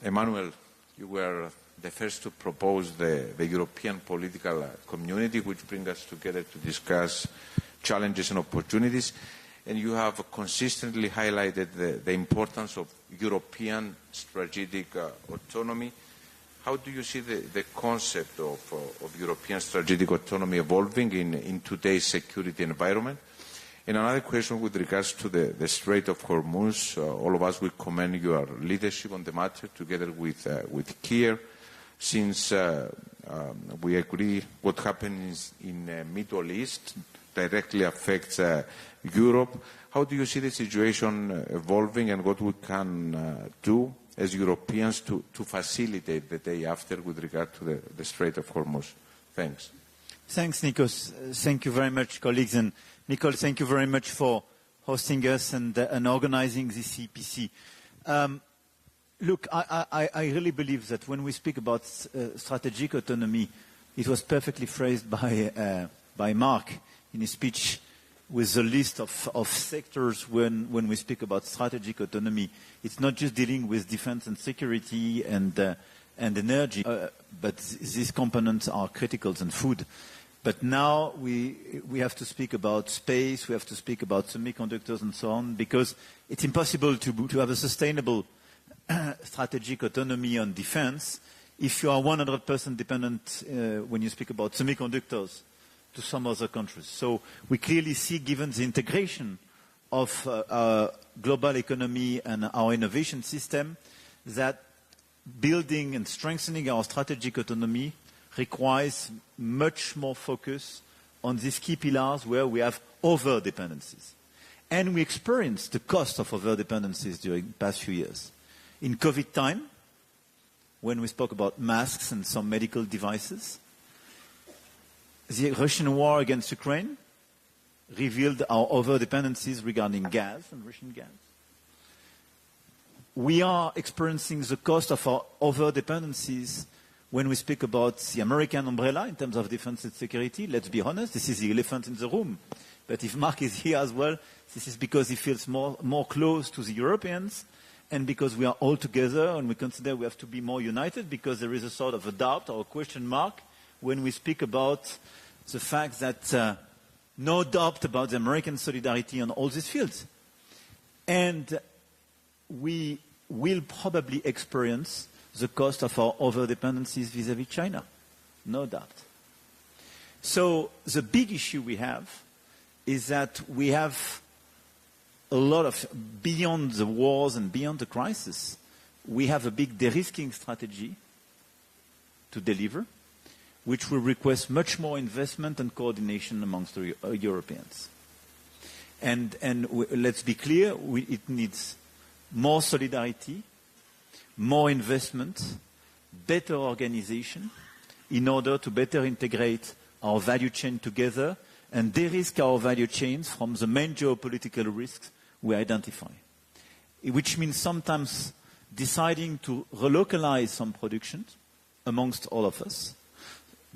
Emmanuel, you were the first to propose the European political community, which brings us together to discuss challenges and opportunities. And you have consistently highlighted the importance of European strategic autonomy. How do you see the concept of European strategic autonomy evolving in today's security environment? And another question with regards to the Strait of Hormuz. All of us will commend your leadership on the matter together with Kier, since we agree what happens in the Middle East directly affects Europe. How do you see the situation evolving, and what we can do as Europeans to facilitate the day after with regard to the Strait of Hormuz? Thanks. Thanks, Nikos. Thank you very much, colleagues. And Nicole, thank you very much for hosting us and organizing this EPC. Look, I really believe that when we speak about strategic autonomy, it was perfectly phrased by Mark in his speech with the list of sectors when we speak about strategic autonomy. It's not just dealing with defense and security and energy, but these components are critical and food. But now we have to speak about space, we have to speak about semiconductors and so on, because it's impossible to have a sustainable strategic autonomy on defense if you are 100% dependent when you speak about semiconductors to some other countries. So we clearly see, given the integration of our global economy and our innovation system, that building and strengthening our strategic autonomy requires much more focus on these key pillars where we have over-dependencies. And we experienced the cost of over-dependencies during the past few years. In COVID time, when we spoke about masks and some medical devices, the Russian war against Ukraine revealed our over-dependencies regarding gas and Russian gas. We are experiencing the cost of our over-dependencies when we speak about the American umbrella in terms of defense and security. Let's be honest, this is the elephant in the room. But if Mark is here as well, this is because he feels more close to the Europeans, and because we are all together and we consider we have to be more united, because there is a sort of a doubt or a question mark when we speak about the fact that no doubt about the American solidarity on all these fields. And we will probably experience the cost of our over-dependencies vis-à-vis China, no doubt. So the big issue we have is that we have a lot of, beyond the wars and beyond the crisis, we have a big de-risking strategy to deliver, which will request much more investment and coordination amongst the Europeans. And let's be clear, it needs more solidarity, more investment, better organization, in order to better integrate our value chain together and de-risk our value chains from the main geopolitical risks we identify. Which means sometimes deciding to relocalize some productions amongst all of us,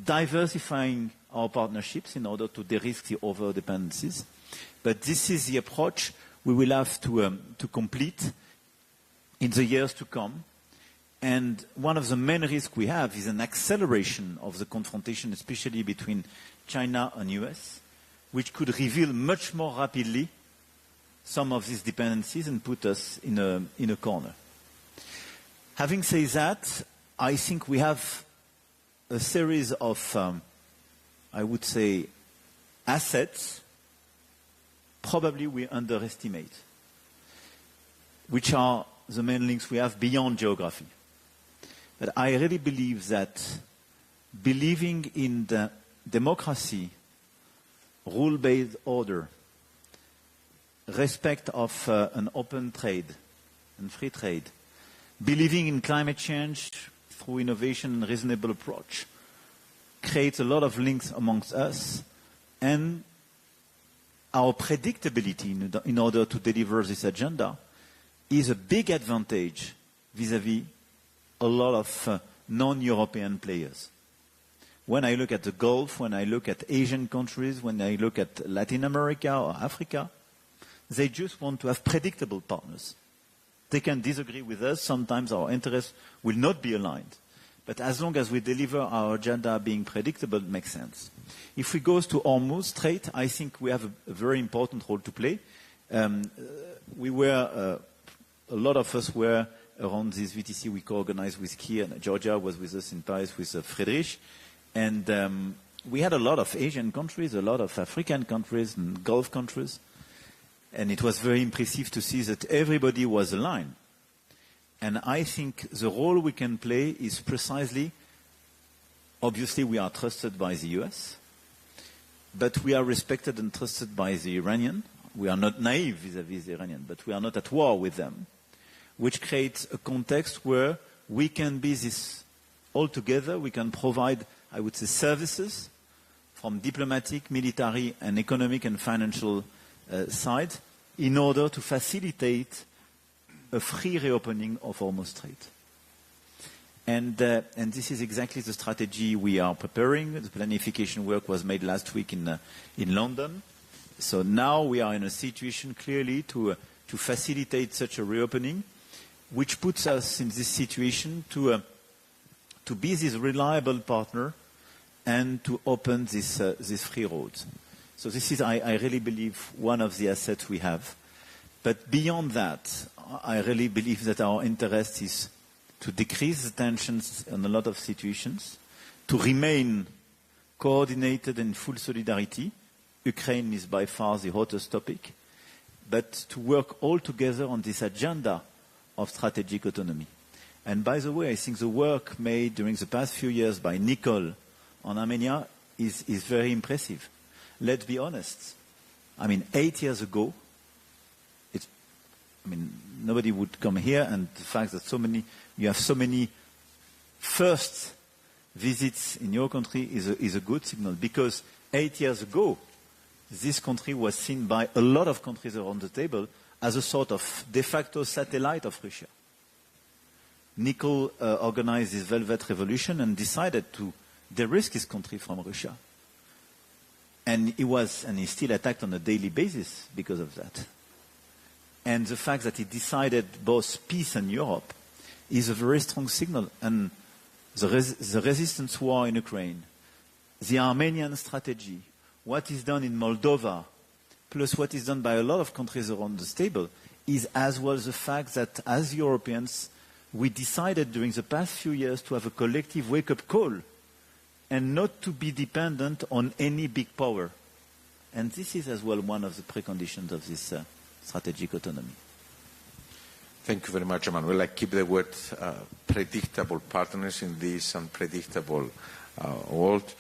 diversifying our partnerships in order to de-risk the over-dependencies. But this is the approach we will have to complete in the years to come. And one of the main risks we have is an acceleration of the confrontation, especially between China and US, which could reveal much more rapidly some of these dependencies and put us in a corner. Having said that, I think we have a series of, I would say, assets probably we underestimate, which are the main links we have beyond geography. But I really believe that believing in the democracy, rule-based order, respect of an open trade and free trade, believing in climate change through innovation and reasonable approach, creates a lot of links amongst us, and our predictability in order to deliver this agenda is a big advantage vis-à-vis a lot of non-European players. When I look at the Gulf, when I look at Asian countries, when I look at Latin America or Africa, they just want to have predictable partners. They can disagree with us. Sometimes our interests will not be aligned. But as long as we deliver our agenda being predictable, it makes sense. If we go to Hormuz Strait, I think we have a very important role to play. A lot of us were around this VTC we co-organized with Kiev, and Georgia was with us in Paris with Friedrich. And we had a lot of Asian countries, a lot of African countries and Gulf countries. And it was very impressive to see that everybody was aligned. And I think the role we can play is precisely, obviously we are trusted by the US, but we are respected and trusted by the Iranian. We are not naive vis-à-vis the Iranian, but we are not at war with them, which creates a context where we can be this all together. We can provide, I would say, services from diplomatic, military, and economic and financial side in order to facilitate a free reopening of Hormuz Strait. And this is exactly the strategy we are preparing. The planification work was made last week in London. So now we are in a situation clearly to facilitate such a reopening, which puts us in this situation to be this reliable partner and to open this free road. So this is, I really believe, one of the assets we have. But beyond that, I really believe that our interest is to decrease the tensions in a lot of situations, to remain coordinated and full solidarity. Ukraine is by far the hottest topic, but to work all together on this agenda of strategic autonomy. And by the way, I think the work made during the past few years by Nicole on Armenia is very impressive. Let's be honest. 8 years ago, nobody would come here, and the fact that you have so many first visits in your country is a good signal, because 8 years ago, this country was seen by a lot of countries around the table as a sort of de facto satellite of Russia. Nicole organized this Velvet Revolution and decided to de-risk his country from Russia. And he's still attacked on a daily basis because of that. And the fact that he decided both peace and Europe is a very strong signal. And the resistance war in Ukraine, the Armenian strategy, what is done in Moldova, plus what is done by a lot of countries around the table, is as well the fact that as Europeans, we decided during the past few years to have a collective wake-up call and not to be dependent on any big power. And this is as well one of the preconditions of this strategic autonomy. Thank you very much, Emmanuel. I keep the word predictable partners in this unpredictable world.